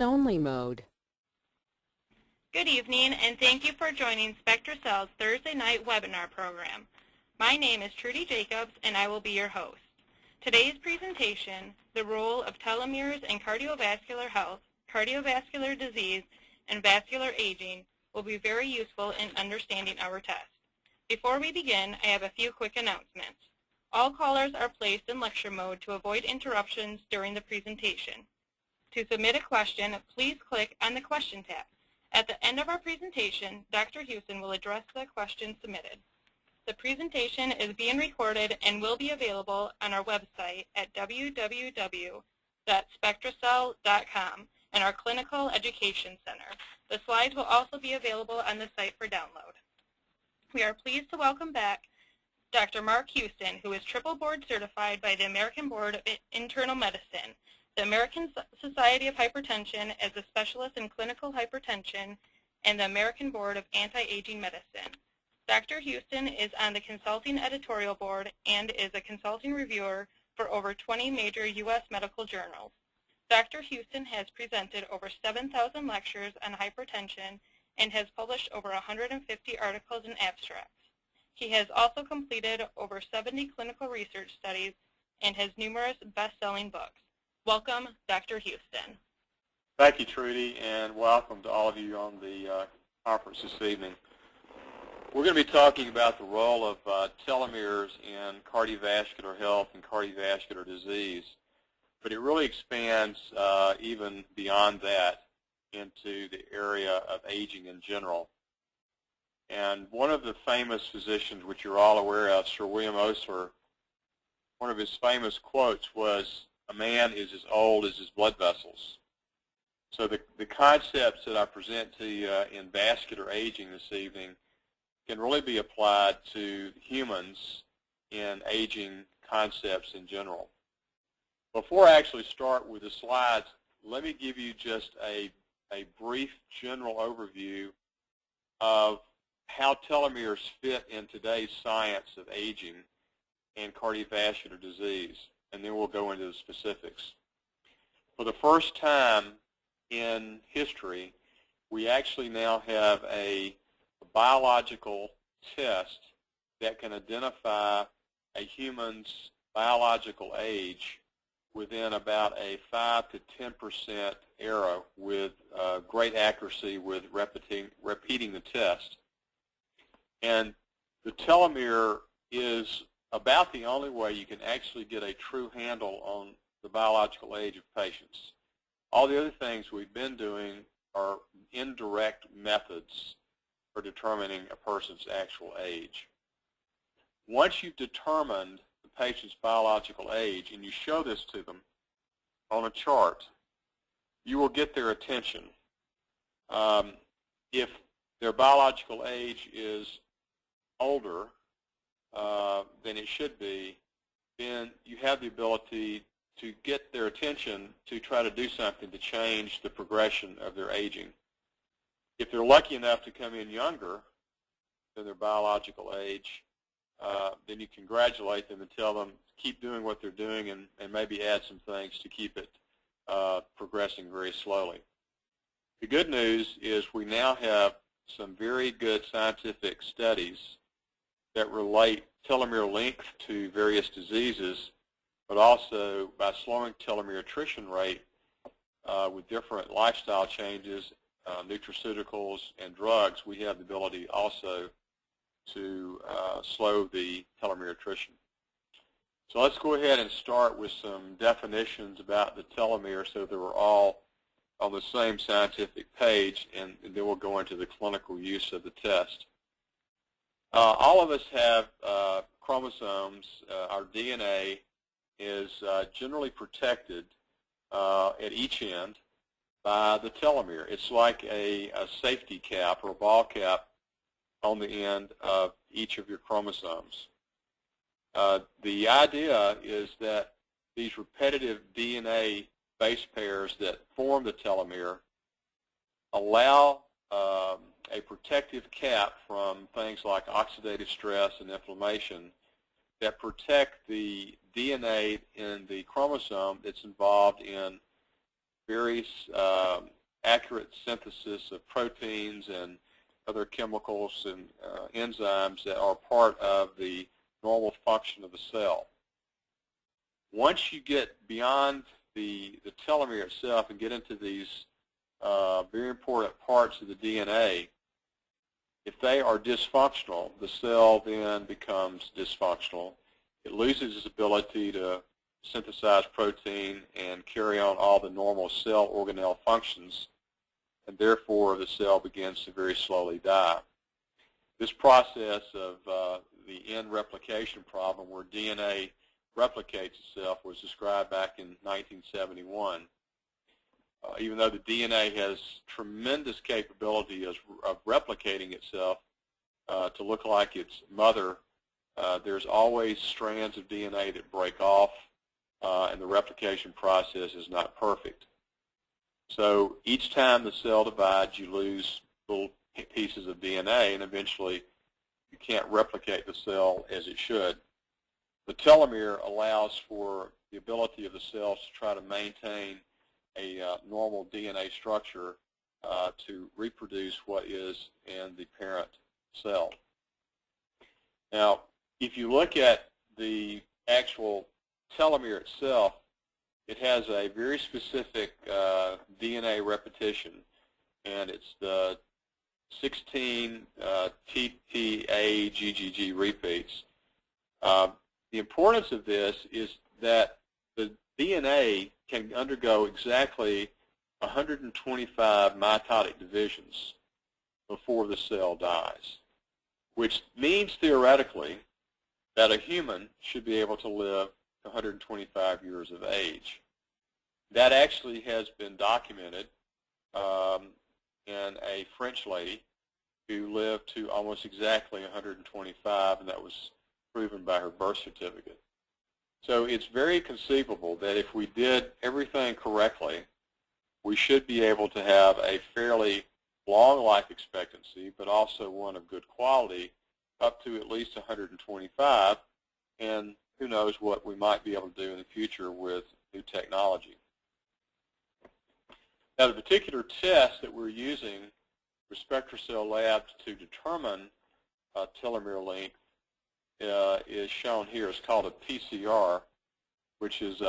only mode. Good evening, and thank you for joining SpectraCell's Thursday night webinar program. My name is Trudy Jacobs, and I will be your host. Today's presentation, The Role of Telomeres in Cardiovascular Health, Cardiovascular Disease, and Vascular Aging, will be very useful in understanding our test. Before we begin, I have a few quick announcements. All callers are placed in lecture mode to avoid interruptions during the presentation. To submit a question, please click on the Question tab. At the end of our presentation, Dr. Houston will address the question submitted. The presentation is being recorded and will be available on our website at www.spectracell.com and our Clinical Education Center. The slides will also be available on the site for download. We are pleased to welcome back Dr. Mark Houston, who is triple board certified by the American Board of Internal Medicine, the American Society of Hypertension as a specialist in clinical hypertension, and the American Board of Anti-Aging Medicine. Dr. Houston is on the consulting editorial board and is a consulting reviewer for over 20 major U.S. medical journals. Dr. Houston has presented over 7,000 lectures on hypertension and has published over 150 articles and abstracts. He has also completed over 70 clinical research studies and has numerous best-selling books. Welcome, Dr. Houston. Thank you, Trudy, and welcome to all of you on the conference this evening. We're going to be talking about the role of telomeres in cardiovascular health and cardiovascular disease, but it really expands even beyond that into the area of aging in general. And one of the famous physicians, which you're all aware of, Sir William Osler, one of his famous quotes was, "A man is as old as his blood vessels." So the concepts that I present to you in vascular aging this evening can really be applied to humans in aging concepts in general. Before I actually start with the slides, let me give you just a brief general overview of how telomeres fit in today's science of aging and cardiovascular disease, and then we'll go into the specifics. For the first time in history, we actually now have a biological test that can identify a human's biological age within about a 5 to 10% error with great accuracy with repeating the test. And the telomere is about the only way you can actually get a true handle on the biological age of patients. All the other things we've been doing are indirect methods for determining a person's actual age. Once you've determined the patient's biological age and you show this to them on a chart, you will get their attention. If their biological age is older than it should be, then you have the ability to get their attention to try to do something to change the progression of their aging. If they're lucky enough to come in younger than their biological age, then you congratulate them and tell them keep doing what they're doing and maybe add some things to keep it progressing very slowly. The good news is we now have some very good scientific studies that relate telomere length to various diseases, but also by slowing telomere attrition rate with different lifestyle changes, nutraceuticals, and drugs, we have the ability also to slow the telomere attrition. So let's go ahead and start with some definitions about the telomere so that we're all on the same scientific page, and then we'll go into the clinical use of the test. All of us have chromosomes. Our DNA is generally protected at each end by the telomere. It's like a safety cap or a ball cap on the end of each of your chromosomes. The idea is that these repetitive DNA base pairs that form the telomere allow a protective cap from things like oxidative stress and inflammation that protect the DNA in the chromosome that's involved in very accurate synthesis of proteins and other chemicals and enzymes that are part of the normal function of the cell. Once you get beyond the telomere itself and get into these very important parts of the DNA, if they are dysfunctional, the cell then becomes dysfunctional. It loses its ability to synthesize protein and carry on all the normal cell organelle functions, and therefore the cell begins to very slowly die. This process of the end replication problem, where DNA replicates itself, was described back in 1971. Even though the DNA has tremendous capability of replicating itself to look like its mother, there's always strands of DNA that break off, and the replication process is not perfect. So each time the cell divides, you lose little pieces of DNA, and eventually you can't replicate the cell as it should. The telomere allows for the ability of the cells to try to maintain a normal DNA structure to reproduce what is in the parent cell. Now, if you look at the actual telomere itself, it has a very specific DNA repetition, and it's the 16 TPA-GGG repeats. The importance of this is that the DNA can undergo exactly 125 mitotic divisions before the cell dies, which means theoretically that a human should be able to live 125 years of age. That actually has been documented in a French lady who lived to almost exactly 125, and that was proven by her birth certificate. So it's very conceivable that if we did everything correctly, we should be able to have a fairly long life expectancy, but also one of good quality, up to at least 125, and who knows what we might be able to do in the future with new technology. Now, the particular test that we're using for SpectraCell Labs to determine telomere length is shown here. It's called a PCR, which is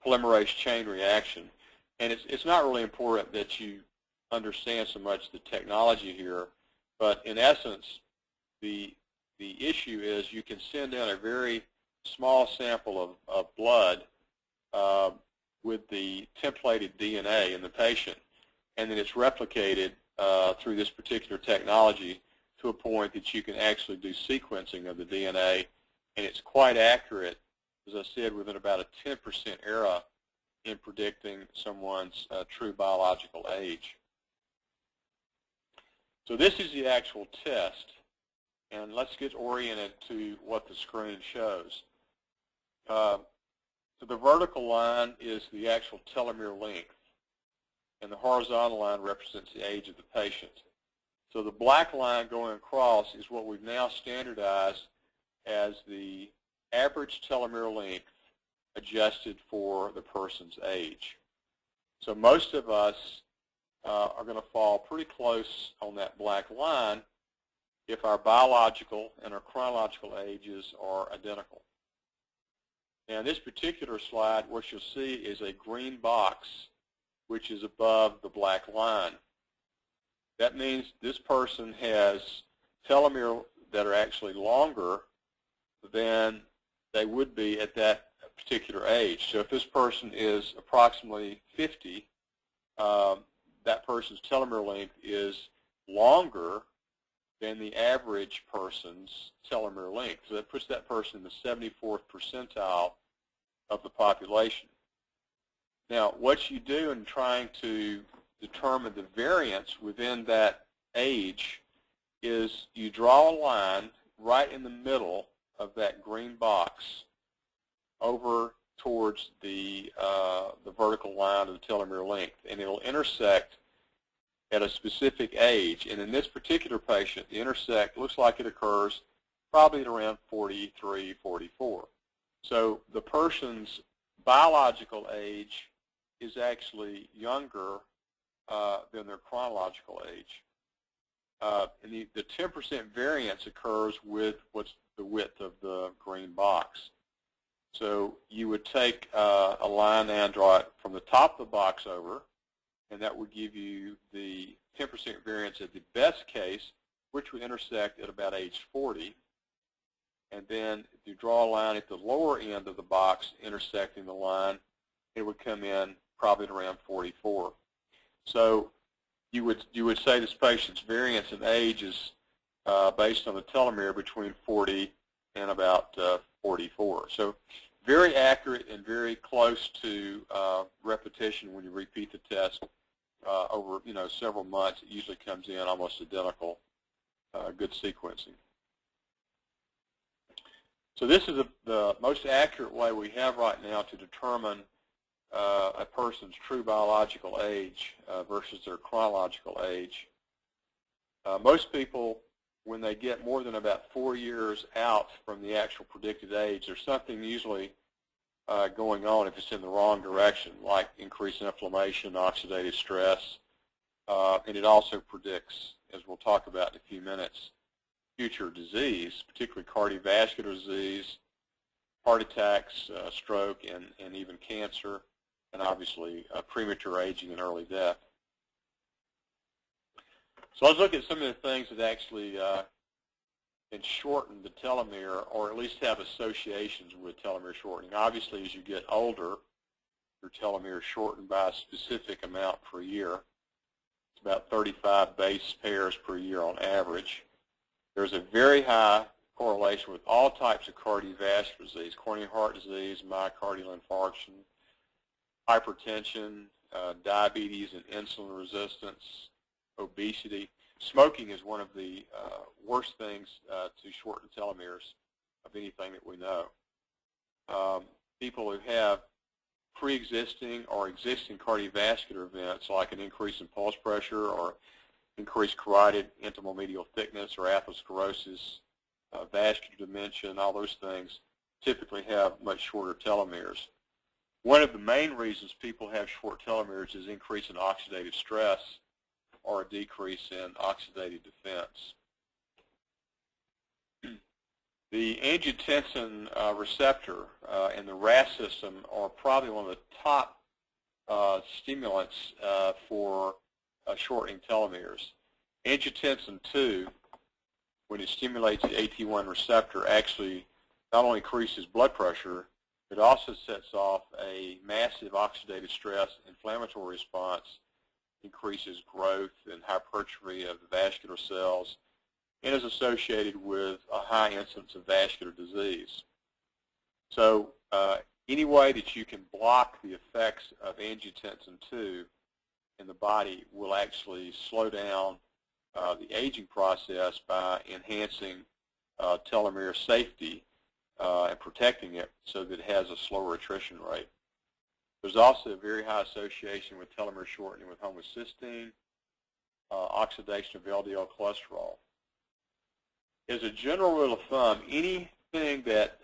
polymerase chain reaction. And it's not really important that you understand so much the technology here, but in essence, the issue is you can send in a very small sample of blood with the templated DNA in the patient, and then it's replicated through this particular technology to a point that you can actually do sequencing of the DNA, and it's quite accurate, as I said, within about a 10% error in predicting someone's true biological age. So this is the actual test, and let's get oriented to what the screen shows. So the vertical line is the actual telomere length, and the horizontal line represents the age of the patient. So the black line going across is what we've now standardized as the average telomere length adjusted for the person's age. So most of us are going to fall pretty close on that black line if our biological and our chronological ages are identical. Now in this particular slide, what you'll see is a green box which is above the black line. That means this person has telomere that are actually longer than they would be at that particular age. So if this person is approximately 50, that person's telomere length is longer than the average person's telomere length. So that puts that person in the 74th percentile of the population. Now, what you do in trying to determine the variance within that age is you draw a line right in the middle of that green box over towards the vertical line of the telomere length, and it'll intersect at a specific age. And in this particular patient, the intersect looks like it occurs probably at around 43, 44. So the person's biological age is actually younger than their chronological age. And the 10% variance occurs with what's the width of the green box. So you would take a line and draw it from the top of the box over, and that would give you the 10% variance at the best case, which would intersect at about age 40. And then if you draw a line at the lower end of the box intersecting the line, it would come in probably at around 44. So you would say this patient's variance in age is based on the telomere between 40 and about 44. So very accurate and very close to repetition when you repeat the test over several months. It usually comes in almost identical, good sequencing. So this is the most accurate way we have right now to determine a person's true biological age versus their chronological age. Most people, when they get more than about 4 years out from the actual predicted age, there's something usually going on if it's in the wrong direction, like increased inflammation, oxidative stress, and it also predicts, as we'll talk about in a few minutes, future disease, particularly cardiovascular disease, heart attacks, stroke, and even cancer, and obviously premature aging and early death. So let's look at some of the things that actually can shorten the telomere, or at least have associations with telomere shortening. Obviously, as you get older, your telomere is shortened by a specific amount per year. It's about 35 base pairs per year on average. There's a very high correlation with all types of cardiovascular disease, coronary heart disease, myocardial infarction, hypertension, diabetes and insulin resistance, obesity. Smoking is one of the worst things to shorten telomeres of anything that we know. People who have pre-existing or existing cardiovascular events like an increase in pulse pressure or increased carotid intimal medial thickness or atherosclerosis, vascular dementia, and all those things typically have much shorter telomeres. One of the main reasons people have short telomeres is increase in oxidative stress or a decrease in oxidative defense. The angiotensin receptor and the RAS system are probably one of the top stimulants for shortening telomeres. Angiotensin 2, when it stimulates the AT1 receptor, actually not only increases blood pressure, it also sets off a massive oxidative stress inflammatory response, increases growth and hypertrophy of the vascular cells, and is associated with a high incidence of vascular disease. So any way that you can block the effects of angiotensin 2 in the body will actually slow down the aging process by enhancing telomere safety and protecting it so that it has a slower attrition rate. There's also a very high association with telomere shortening with homocysteine, oxidation of LDL cholesterol. As a general rule of thumb, anything that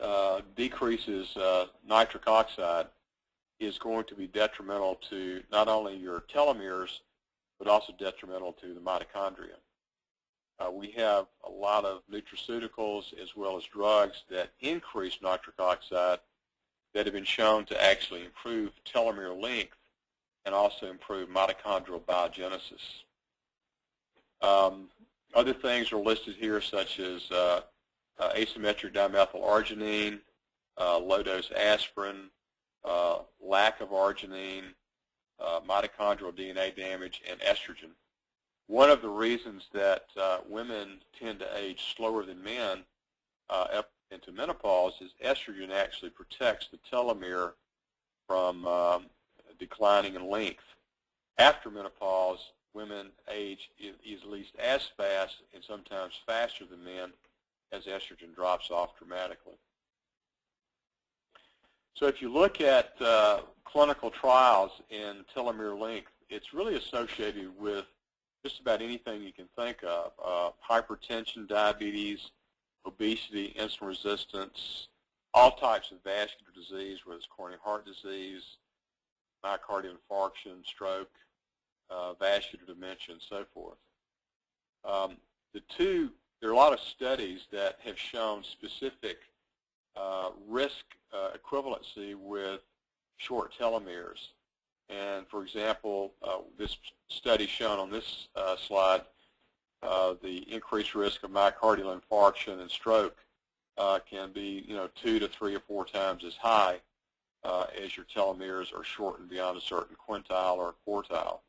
decreases nitric oxide is going to be detrimental to not only your telomeres, but also detrimental to the mitochondria. We have a lot of nutraceuticals as well as drugs that increase nitric oxide that have been shown to actually improve telomere length and also improve mitochondrial biogenesis. Other things are listed here, such as asymmetric dimethylarginine, low-dose aspirin, lack of arginine, mitochondrial DNA damage, and estrogen. One of the reasons that women tend to age slower than men up into menopause is estrogen actually protects the telomere from declining in length. After menopause, women age at least as fast and sometimes faster than men as estrogen drops off dramatically. So if you look at clinical trials in telomere length, it's really associated with just about anything you can think of, hypertension, diabetes, obesity, insulin resistance, all types of vascular disease, whether it's coronary heart disease, myocardial infarction, stroke, vascular dementia, and so forth. There are a lot of studies that have shown specific risk equivalency with short telomeres. And for example, this study shown on this slide, the increased risk of myocardial infarction and stroke can be 2 to 3 or 4 times as high as your telomeres are shortened beyond a certain quintile or quartile.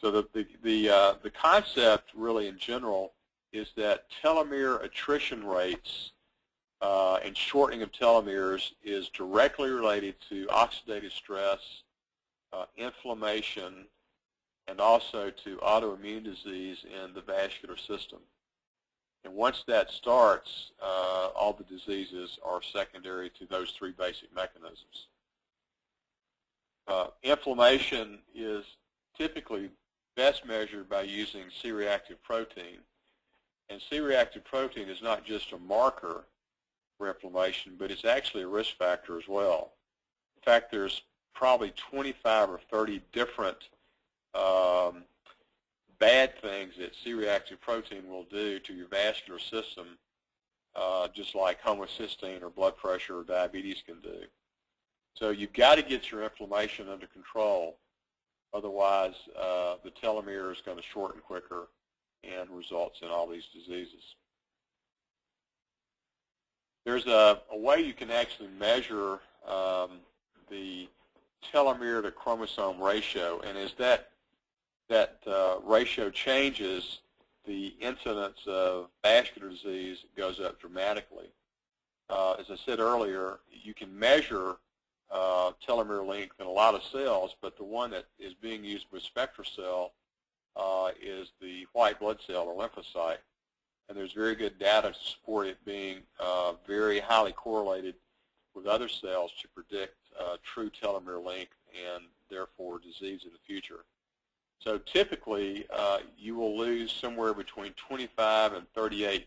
So the concept really in general is that telomere attrition rates and shortening of telomeres is directly related to oxidative stress, inflammation, and also to autoimmune disease in the vascular system. And once that starts, all the diseases are secondary to those 3 basic mechanisms. Inflammation is typically best measured by using C-reactive protein. And C-reactive protein is not just a marker for inflammation, but it's actually a risk factor as well. In fact, there's probably 25 or 30 different bad things that C-reactive protein will do to your vascular system, just like homocysteine or blood pressure or diabetes can do. So you've got to get your inflammation under control. Otherwise, the telomere is going to shorten quicker and results in all these diseases. There's a way you can actually measure the telomere to chromosome ratio, and as that ratio changes, the incidence of vascular disease goes up dramatically. As I said earlier, you can measure telomere length in a lot of cells, but the one that is being used with SpectraCell is the white blood cell or lymphocyte. And there's very good data to support it being very highly correlated with other cells to predict true telomere length and therefore disease in the future. So typically, you will lose somewhere between 25 and 38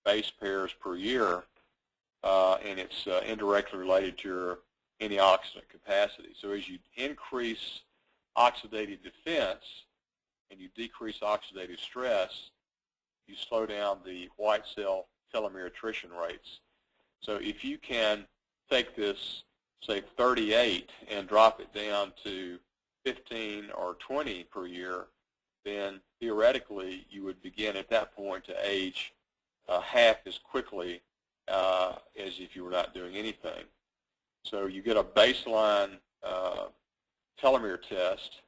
base pairs per year, and it's indirectly related to your antioxidant capacity. So as you increase oxidative defense and you decrease oxidative stress, you slow down the white cell telomere attrition rates. So if you can take this, say, 38 and drop it down to 15 or 20 per year, then theoretically you would begin at that point to age half as quickly as if you were not doing anything. So you get a baseline telomere test,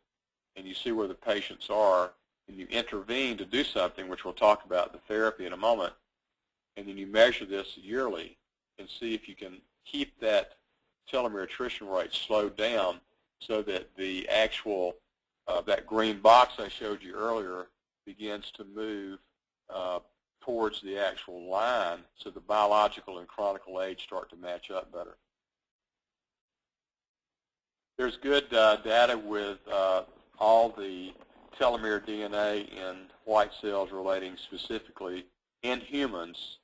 and you see where the patients are, and you intervene to do something, which we'll talk about the therapy in a moment, and then you measure this yearly and see if you can keep that telomere attrition rate slowed down so that the actual, that green box I showed you earlier begins to move towards the actual line, so the biological and chronicle age start to match up better. There's good data with all the telomere DNA in white cells relating specifically in humans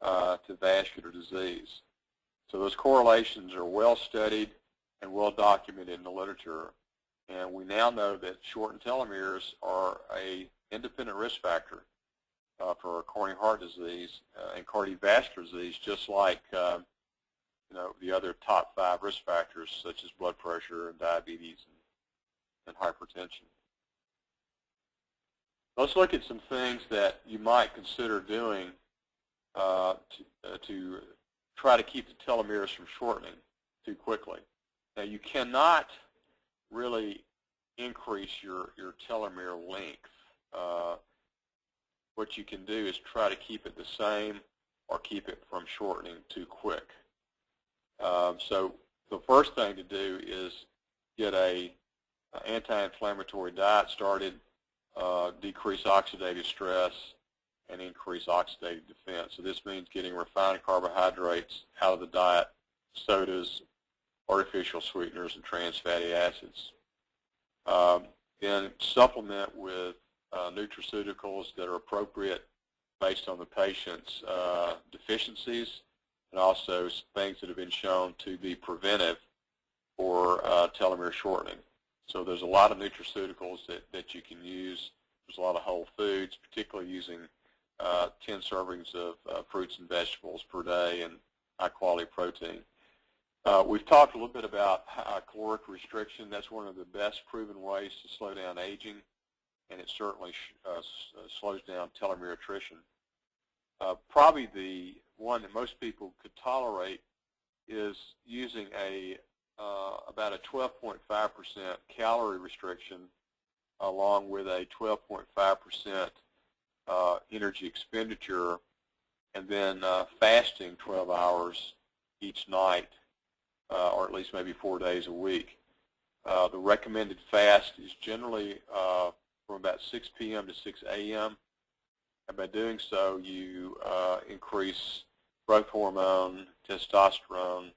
to vascular disease. So those correlations are well studied and well documented in the literature. And we now know that shortened telomeres are an independent risk factor for coronary heart disease and cardiovascular disease, just like the other top 5 risk factors such as blood pressure and diabetes and hypertension. Let's look at some things that you might consider doing to try to keep the telomeres from shortening too quickly. Now, you cannot really increase your telomere length. What you can do is try to keep it the same or keep it from shortening too quick. So the first thing to do is get a anti-inflammatory diet started, decrease oxidative stress, and increase oxidative defense. So this means getting refined carbohydrates out of the diet, sodas, artificial sweeteners, and trans fatty acids. Then supplement with nutraceuticals that are appropriate based on the patient's deficiencies, and also things that have been shown to be preventive for telomere shortening. So there's a lot of nutraceuticals that you can use. There's a lot of whole foods, particularly using 10 servings of fruits and vegetables per day and high-quality protein. We've talked a little bit about caloric restriction. That's one of the best proven ways to slow down aging, and it certainly slows down telomere attrition. Probably the one that most people could tolerate is using about a 12.5% calorie restriction along with a 12.5% energy expenditure, and then fasting 12 hours each night, or at least maybe 4 days a week. The recommended fast is generally from about 6 p.m. to 6 a.m. And by doing so, you increase growth hormone, testosterone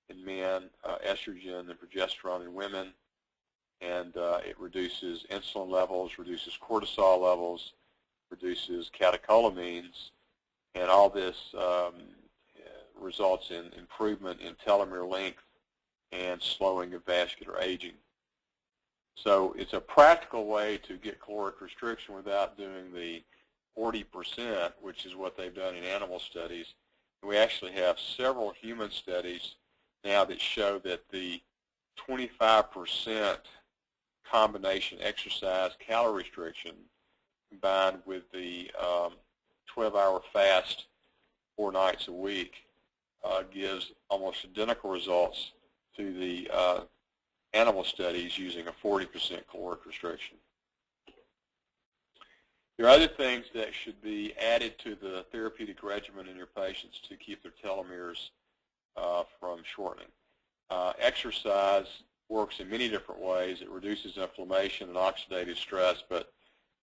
in men, estrogen and progesterone in women, and it reduces insulin levels, reduces cortisol levels, reduces catecholamines, and all this results in improvement in telomere length and slowing of vascular aging. So it's a practical way to get caloric restriction without doing the 40%, which is what they've done in animal studies. And we actually have several human studies now that show that the 25% combination exercise calorie restriction combined with the 12-hour fast 4 nights a week gives almost identical results to the animal studies using a 40% caloric restriction. There are other things that should be added to the therapeutic regimen in your patients to keep their telomeres from shortening. Exercise works in many different ways. It reduces inflammation and oxidative stress, but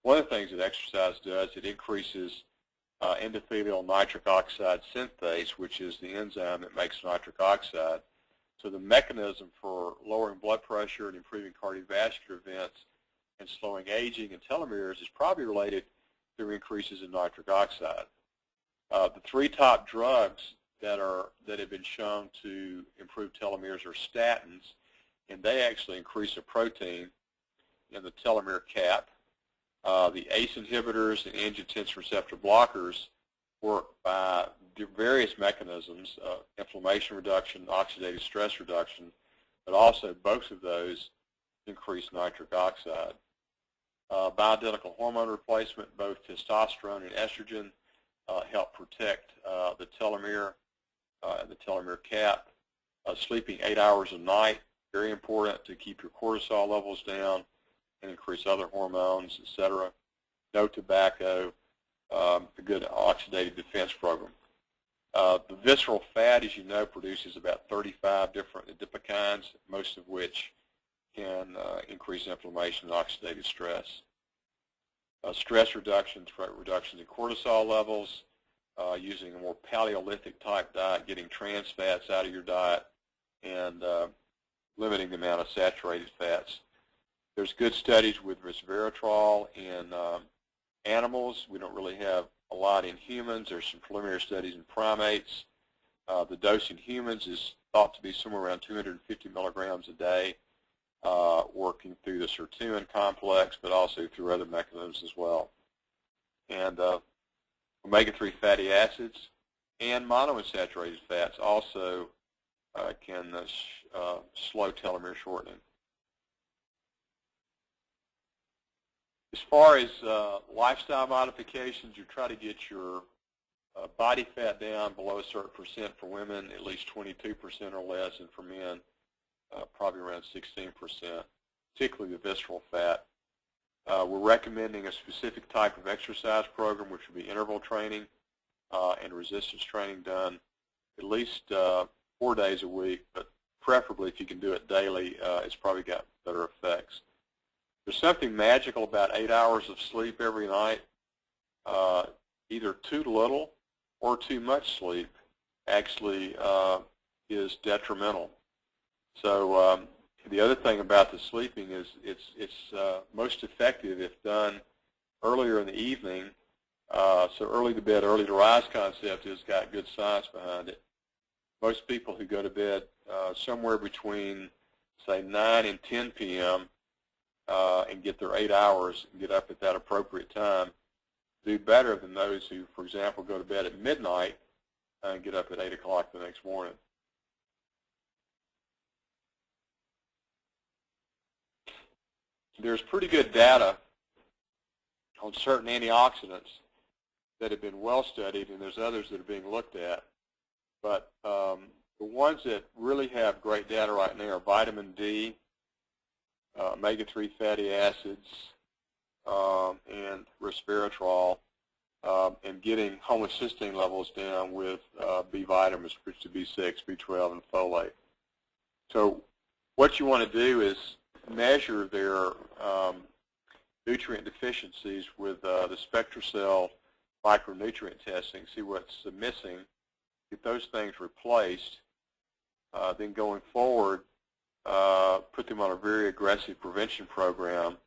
one of the things that exercise does, it increases endothelial nitric oxide synthase, which is the enzyme that makes nitric oxide. So the mechanism for lowering blood pressure and improving cardiovascular events and slowing aging and telomeres is probably related to increases in nitric oxide. The 3 top drugs that have been shown to improve telomeres are statins, and they actually increase a protein in the telomere cap. The ACE inhibitors and angiotensin receptor blockers work by various mechanisms, inflammation reduction, oxidative stress reduction, but also both of those increase nitric oxide. Bioidentical hormone replacement, both testosterone and estrogen, help protect the telomere and the telomere cap. Sleeping 8 hours a night, very important to keep your cortisol levels down and increase other hormones, etc. No tobacco, a good oxidative defense program. The visceral fat, as you know, produces about 35 different adipokines, most of which can increase inflammation and oxidative stress. Stress reduction, reductions in cortisol levels, using a more Paleolithic type diet, getting trans fats out of your diet, and limiting the amount of saturated fats. There's good studies with resveratrol in animals. We don't really have a lot in humans. There's some preliminary studies in primates. The dose in humans is thought to be somewhere around 250 milligrams a day, working through the sirtuin complex, but also through other mechanisms as well. And omega-3 fatty acids and monounsaturated fats also can slow telomere shortening. As far as lifestyle modifications, you try to get your body fat down below a certain percent for women, at least 22% or less, and for men, probably around 16%, particularly the visceral fat. We're recommending a specific type of exercise program, which would be interval training and resistance training done at least 4 days a week, but preferably if you can do it daily, it's probably got better effects. There's something magical about 8 hours of sleep every night. Either too little or too much sleep actually is detrimental. So the other thing about the sleeping is it's most effective if done earlier in the evening. So early to bed, early to rise concept has got good science behind it. Most people who go to bed somewhere between say 9 and 10 p.m. And get their 8 hours and get up at that appropriate time do better than those who, for example, go to bed at midnight and get up at 8 o'clock the next morning. There's pretty good data on certain antioxidants that have been well studied, and there's others that are being looked at. But the ones that really have great data right now are vitamin D, omega-3 fatty acids, and resveratrol, and getting homocysteine levels down with B vitamins, which is B6, B12, and folate. So what you want to do is measure their nutrient deficiencies with the SpectraCell micronutrient testing, see what's missing, get those things replaced, then going forward, put them on a very aggressive prevention program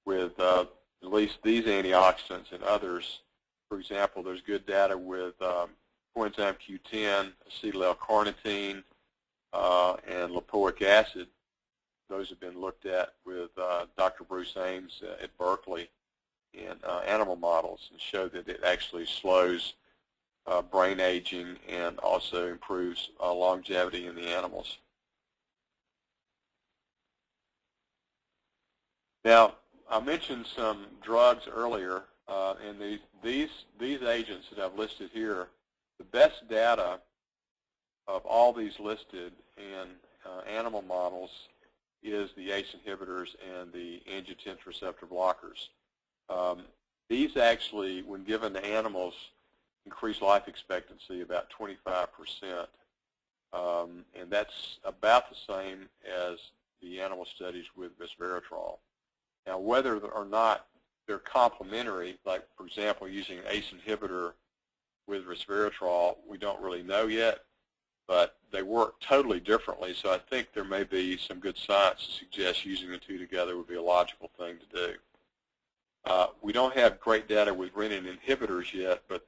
with at least these antioxidants and others. For example, there's good data with coenzyme Q10, acetyl-L-carnitine, and lipoic acid. Those have been looked at with Dr. Bruce Ames at Berkeley in animal models and show that it actually slows brain aging and also improves longevity in the animals. Now, I mentioned some drugs earlier, and these agents that I've listed here, the best data of all these listed in animal models is the ACE inhibitors and the angiotensin receptor blockers. These actually, when given to animals, increase life expectancy about 25%, and that's about the same as the animal studies with resveratrol. Now, whether or not they're complementary, like, for example, using an ACE inhibitor with resveratrol, we don't really know yet, but they work totally differently, so I think there may be some good science to suggest using the two together would be a logical thing to do. We don't have great data with renin inhibitors yet, but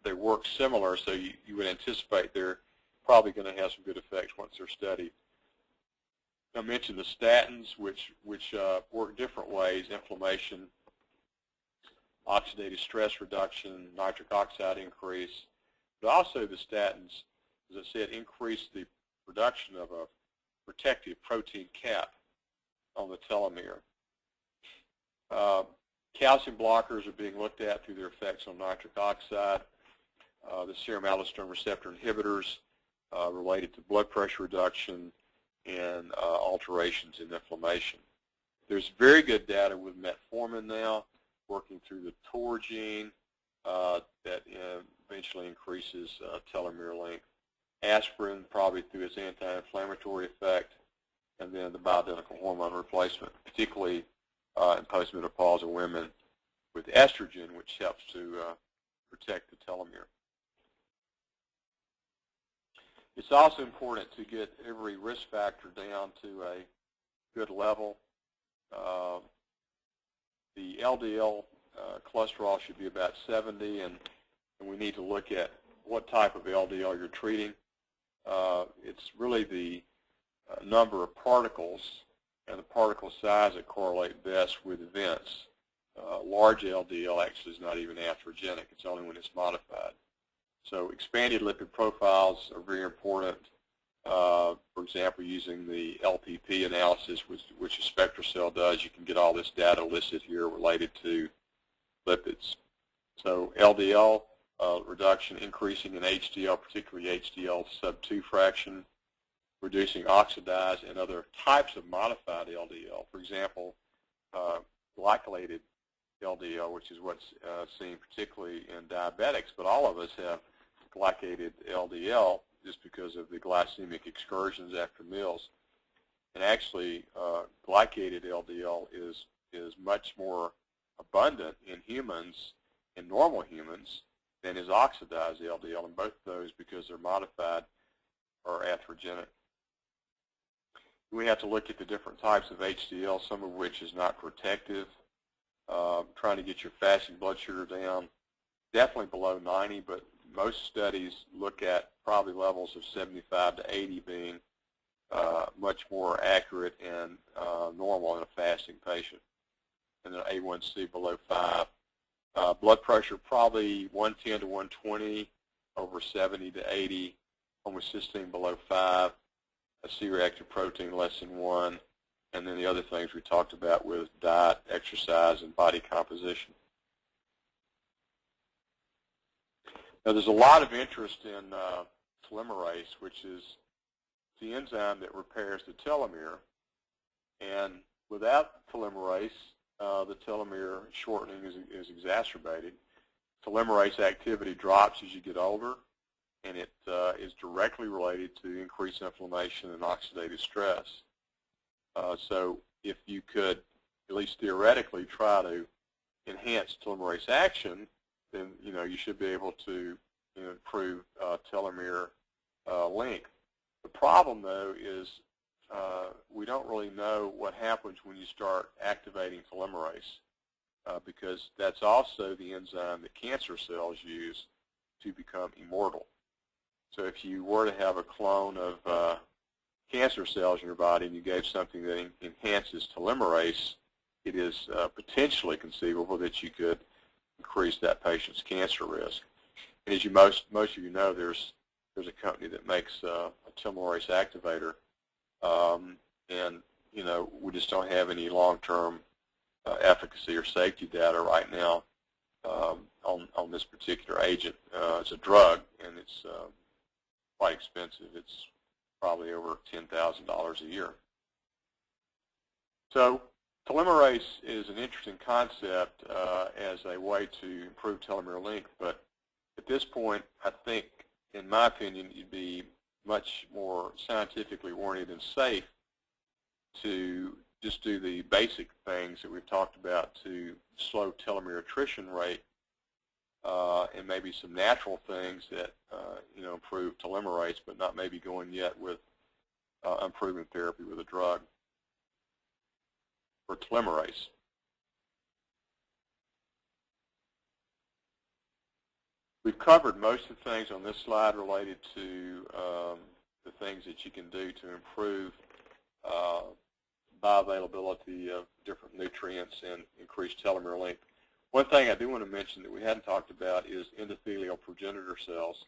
they work similar, so you would anticipate they're probably going to have some good effects once they're studied. I mentioned the statins, which work different ways: inflammation, oxidative stress reduction, nitric oxide increase. But also the statins, as I said, increase the production of a protective protein cap on the telomere. Calcium blockers are being looked at through their effects on nitric oxide. The serum aldosterone receptor inhibitors related to blood pressure reduction and alterations in inflammation. There's very good data with metformin now, working through the TOR gene that eventually increases telomere length. Aspirin, probably through its anti-inflammatory effect, and then the bioidentical hormone replacement, particularly in postmenopausal women with estrogen, which helps to protect the telomere. It's also important to get every risk factor down to a good level. The LDL cholesterol should be about 70, and we need to look at what type of LDL you're treating. It's really the number of particles and the particle size that correlate best with events. Large LDL actually is not even atherogenic. It's only when it's modified. So expanded lipid profiles are very important. For example, using the LPP analysis, which a SpectraCell does, you can get all this data listed here related to lipids. So LDL reduction, increasing in HDL, particularly HDL sub-2 fraction, reducing oxidized and other types of modified LDL. For example, glycosylated LDL, which is what's seen particularly in diabetics, but all of us have glycated LDL just because of the glycemic excursions after meals. And actually, glycated LDL is much more abundant in humans, in normal humans, than is oxidized LDL, and both of those, because they're modified, are atherogenic. We have to look at the different types of HDL, some of which is not protective. Trying to get your fasting blood sugar down, definitely below 90, but most studies look at probably levels of 75 to 80 being much more accurate and normal in a fasting patient. And then A1C below 5. Blood pressure probably 110 to 120 over 70 to 80. Homocysteine below 5. A C-reactive protein less than 1. And then the other things we talked about with diet, exercise, and body composition. Now, there's a lot of interest in telomerase, which is the enzyme that repairs the telomere. And without telomerase, the telomere shortening is exacerbated. Telomerase activity drops as you get older, and it is directly related to increased inflammation and oxidative stress. So if you could, at least theoretically, try to enhance telomerase action, then you should be able to improve telomere length. The problem, though, is we don't really know what happens when you start activating telomerase because that's also the enzyme that cancer cells use to become immortal. So if you were to have a clone of cancer cells in your body and you gave something that enhances telomerase, it is potentially conceivable that you could increase that patient's cancer risk. And as most of you know, there's a company that makes a telomerase activator, and we just don't have any long-term efficacy or safety data right now on this particular agent. It's a drug, and it's quite expensive. It's probably over $10,000 a year. So telomerase is an interesting concept as a way to improve telomere length, but at this point, I think, in my opinion, you'd be much more scientifically warranted and safe to just do the basic things that we've talked about to slow telomere attrition rate and maybe some natural things that improve telomerase, but not maybe going yet with improvement therapy with a drug for telomerase. We've covered most of the things on this slide related to the things that you can do to improve bioavailability of different nutrients and increase telomere length. One thing I do want to mention that we hadn't talked about is endothelial progenitor cells.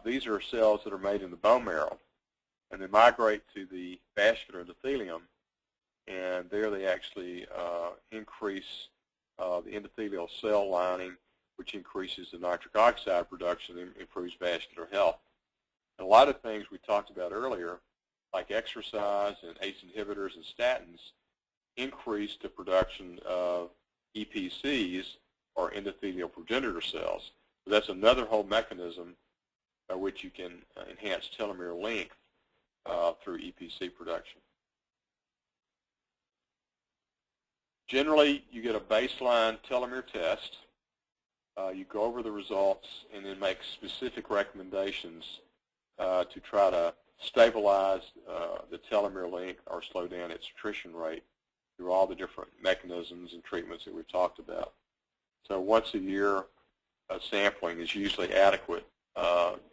These are cells that are made in the bone marrow, and they migrate to the vascular endothelium, and there they actually increase the endothelial cell lining, which increases the nitric oxide production and improves vascular health. And a lot of things we talked about earlier, like exercise and ACE inhibitors and statins, increase the production of EPCs, or endothelial progenitor cells. So that's another whole mechanism by which you can enhance telomere length through EPC production. Generally, you get a baseline telomere test. You go over the results and then make specific recommendations to try to stabilize the telomere length or slow down its attrition rate through all the different mechanisms and treatments that we've talked about. So once a year, sampling is usually adequate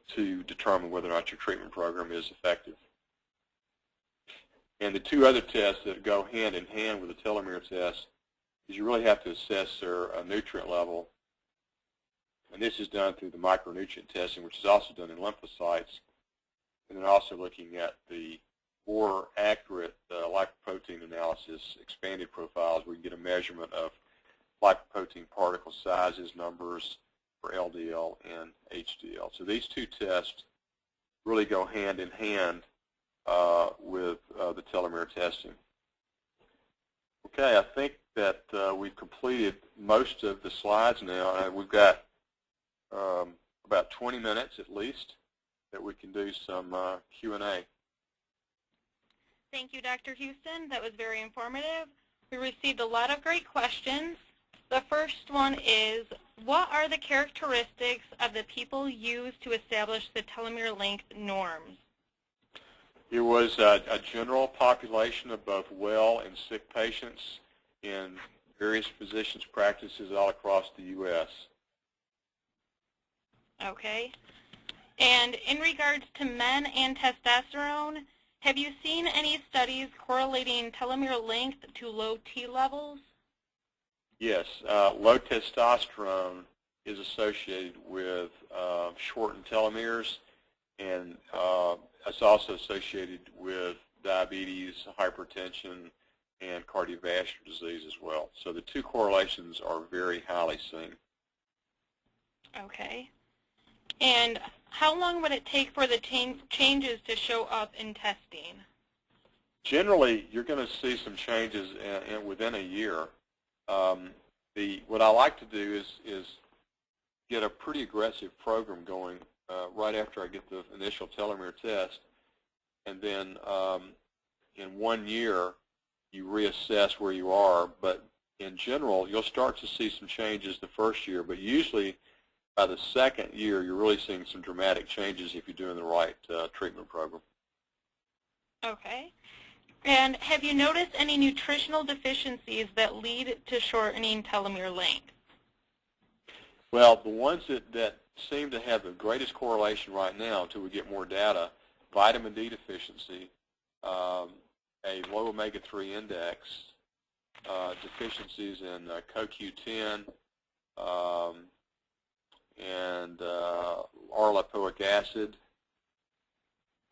to determine whether or not your treatment program is effective. And the two other tests that go hand in hand with the telomere test is you really have to assess their nutrient level. And this is done through the micronutrient testing, which is also done in lymphocytes. And then also looking at the more accurate lipoprotein analysis, expanded profiles, we can get a measurement of lipoprotein particle sizes, numbers for LDL and HDL. So these two tests really go hand in hand with the telomere testing. Okay, I think that we've completed most of the slides now. We've got about 20 minutes at least that we can do some Q&A. Thank you, Dr. Houston. That was very informative. We received a lot of great questions. The first one is, what are the characteristics of the people used to establish the telomere length norms? It was a general population of both well and sick patients in various physicians' practices all across the U.S. Okay. And in regards to men and testosterone, Have you seen any studies correlating telomere length to low T levels? Yes, low testosterone is associated with shortened telomeres, and it's also associated with diabetes, hypertension, and cardiovascular disease as well. So the two correlations are very highly seen. Okay. And how long would it take for the changes to show up in testing? Generally, you're going to see some changes within a year. What I like to do is get a pretty aggressive program going right after I get the initial telomere test, and then in 1 year you reassess where you are. But in general, you'll start to see some changes the first year, but usually by the second year you're really seeing some dramatic changes if you're doing the right treatment program. Okay. And have you noticed any nutritional deficiencies that lead to shortening telomere length? Well, the ones that seem to have the greatest correlation right now until we get more data: vitamin D deficiency, a low omega-3 index, deficiencies in CoQ10, and R-lipoic acid.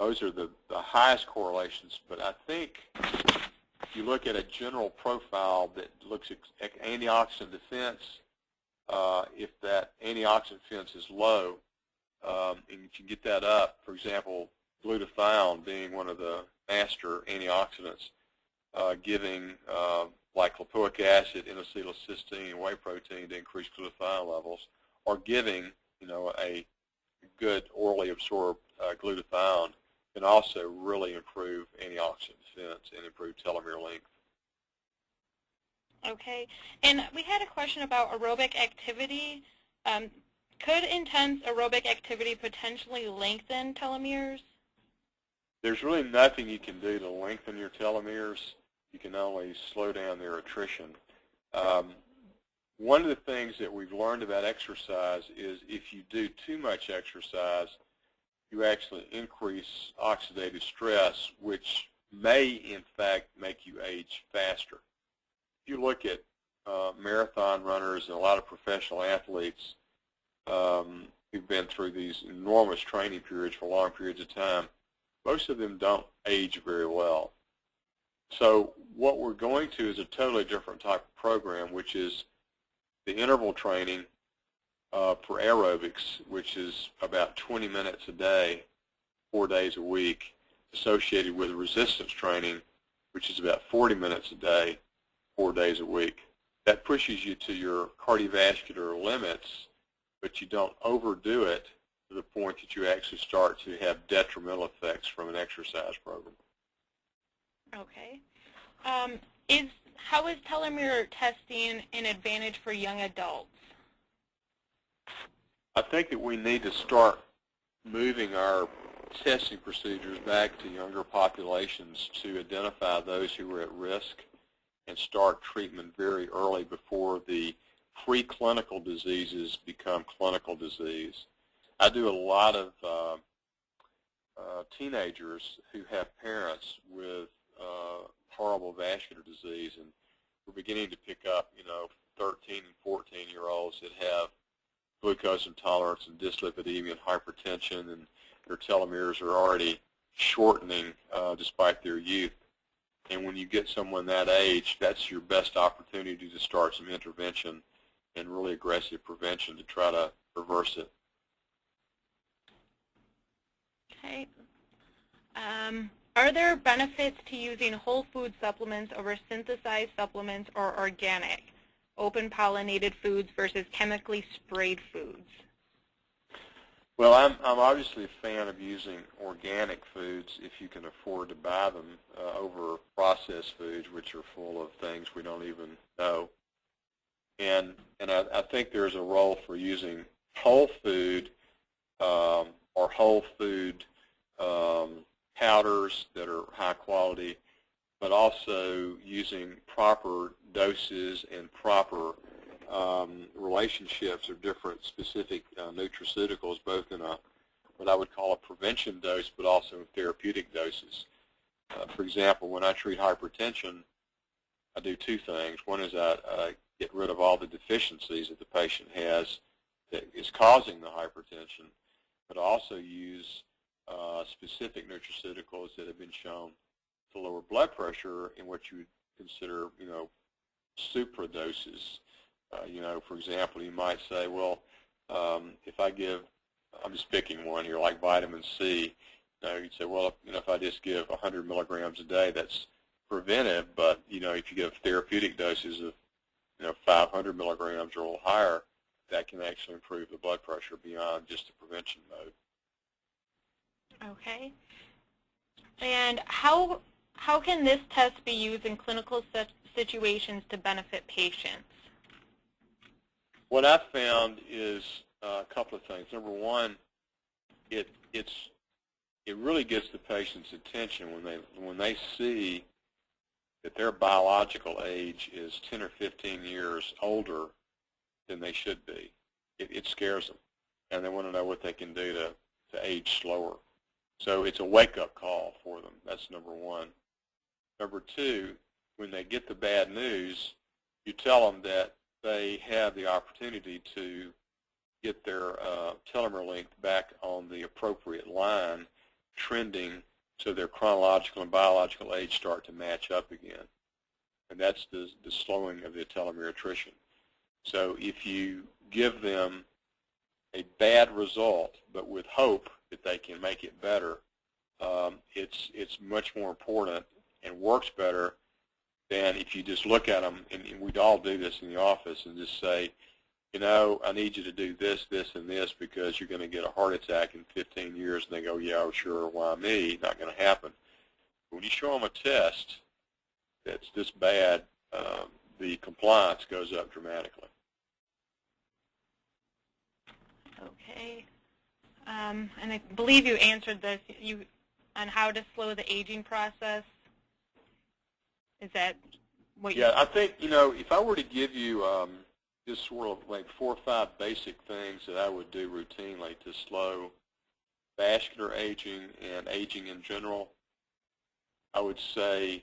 Those are the highest correlations, but I think if you look at a general profile that looks at antioxidant defense, if that antioxidant defense is low, and if you get that up, for example, glutathione being one of the master antioxidants, giving like lipoic acid, N-acetylcysteine, and whey protein to increase glutathione levels, or giving a good orally absorbed glutathione can also really improve antioxidant defense and improve telomere length. Okay. And we had a question about aerobic activity. Could intense aerobic activity potentially lengthen telomeres? There's really nothing you can do to lengthen your telomeres. You can only slow down their attrition. One of the things that we've learned about exercise is if you do too much exercise, you actually increase oxidative stress, which may, in fact, make you age faster. If you look at marathon runners and a lot of professional athletes who've been through these enormous training periods for long periods of time, most of them don't age very well. So what we're going to is a totally different type of program, which is the interval training for aerobics, which is about 20 minutes a day, 4 days a week, associated with resistance training, which is about 40 minutes a day, 4 days a week. That pushes you to your cardiovascular limits, but you don't overdo it to the point that you actually start to have detrimental effects from an exercise program. Okay. How is telomere testing an advantage for young adults? I think that we need to start moving our testing procedures back to younger populations to identify those who are at risk and start treatment very early before the preclinical diseases become clinical disease. I do a lot of teenagers who have parents with horrible vascular disease, and we're beginning to pick up 13 and 14-year-olds that have glucose intolerance and dyslipidemia and hypertension, and their telomeres are already shortening despite their youth. And when you get someone that age, that's your best opportunity to start some intervention and really aggressive prevention to try to reverse it. Okay. Are there benefits to using whole food supplements over synthesized supplements or organic, open pollinated foods versus chemically sprayed foods? Well, I'm obviously a fan of using organic foods if you can afford to buy them over processed foods, which are full of things we don't even know. And I think there's a role for using whole food or whole food powders that are high quality, but also using proper doses and proper relationships of different specific nutraceuticals, both in what I would call a prevention dose, but also in therapeutic doses. For example, when I treat hypertension, I do two things. One is I get rid of all the deficiencies that the patient has that is causing the hypertension, but I also use specific nutraceuticals that have been shown to lower blood pressure in what you would consider, supradoses. For example, you might say, well, if I give, I'm just picking one here, like vitamin C, you'd say, well, if I just give 100 milligrams a day, that's preventive, but, if you give therapeutic doses of, 500 milligrams or a little higher, that can actually improve the blood pressure beyond just the prevention mode. Okay. And how can this test be used in clinical situations to benefit patients? What I've found is a couple of things. Number one, it really gets the patient's attention when they see that their biological age is 10 or 15 years older than they should be. It scares them, and they want to know what they can do to age slower. So it's a wake-up call for them. That's number one. Number two, when they get the bad news, you tell them that they have the opportunity to get their telomere length back on the appropriate line, trending so their chronological and biological age start to match up again. And that's the slowing of the telomere attrition. So if you give them a bad result, but with hope that they can make it better, it's much more important and works better than if you just look at them, and we'd all do this in the office, and just say, I need you to do this, this, and this because you're going to get a heart attack in 15 years. And they go, yeah, sure, why me? Not going to happen. But when you show them a test that's this bad, the compliance goes up dramatically. Okay. And I believe you answered this on how to slow the aging process. Is that what you... Yeah, I think, if I were to give you just sort of like 4 or 5 basic things that I would do routinely to slow vascular aging and aging in general, I would say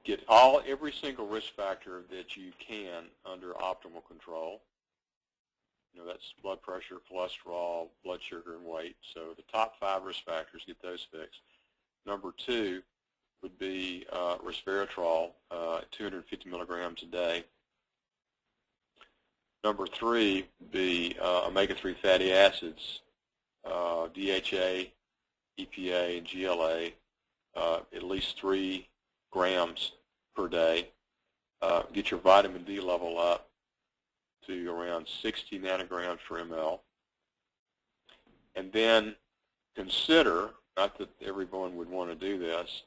get every single risk factor that you can under optimal control. That's blood pressure, cholesterol, blood sugar, and weight. So the top 5 risk factors, get those fixed. Number 2 would be resveratrol, 250 milligrams a day. Number 3 would be omega-3 fatty acids, DHA, EPA, and GLA, at least 3 grams per day. Get your vitamin D level up to around 60 nanograms per ml. And then consider, not that everyone would want to do this,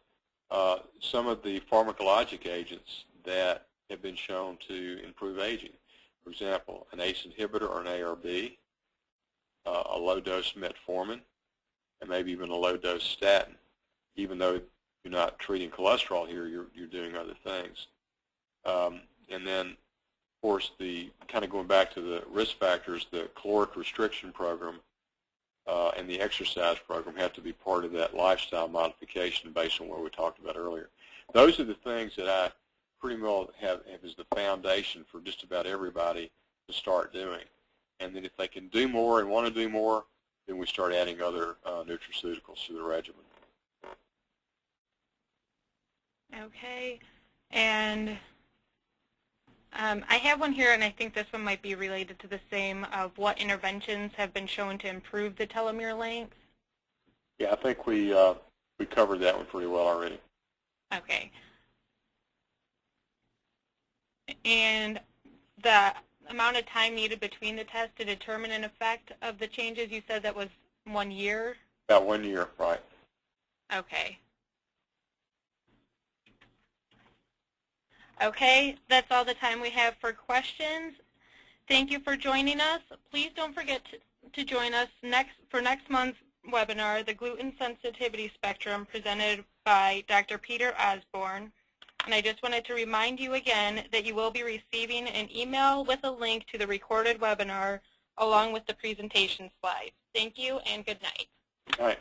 some of the pharmacologic agents that have been shown to improve aging. For example, an ACE inhibitor or an ARB, a low-dose metformin, and maybe even a low-dose statin. Even though you're not treating cholesterol here, you're doing other things. And then, of course, kind of going back to the risk factors, the caloric restriction program and the exercise program have to be part of that lifestyle modification based on what we talked about earlier. Those are the things that I pretty well have as the foundation for just about everybody to start doing. And then if they can do more and want to do more, then we start adding other nutraceuticals to the regimen. Okay. And I have one here, and I think this one might be related to the same, of what interventions have been shown to improve the telomere length. Yeah, I think we covered that one pretty well already. Okay. And the amount of time needed between the tests to determine an effect of the changes, you said that was 1 year? About 1 year, right. Okay. Okay, that's all the time we have for questions. Thank you for joining us. Please don't forget to join us for next month's webinar, the Gluten Sensitivity Spectrum, presented by Dr. Peter Osborne. And I just wanted to remind you again that you will be receiving an email with a link to the recorded webinar along with the presentation slides. Thank you and good night. All right.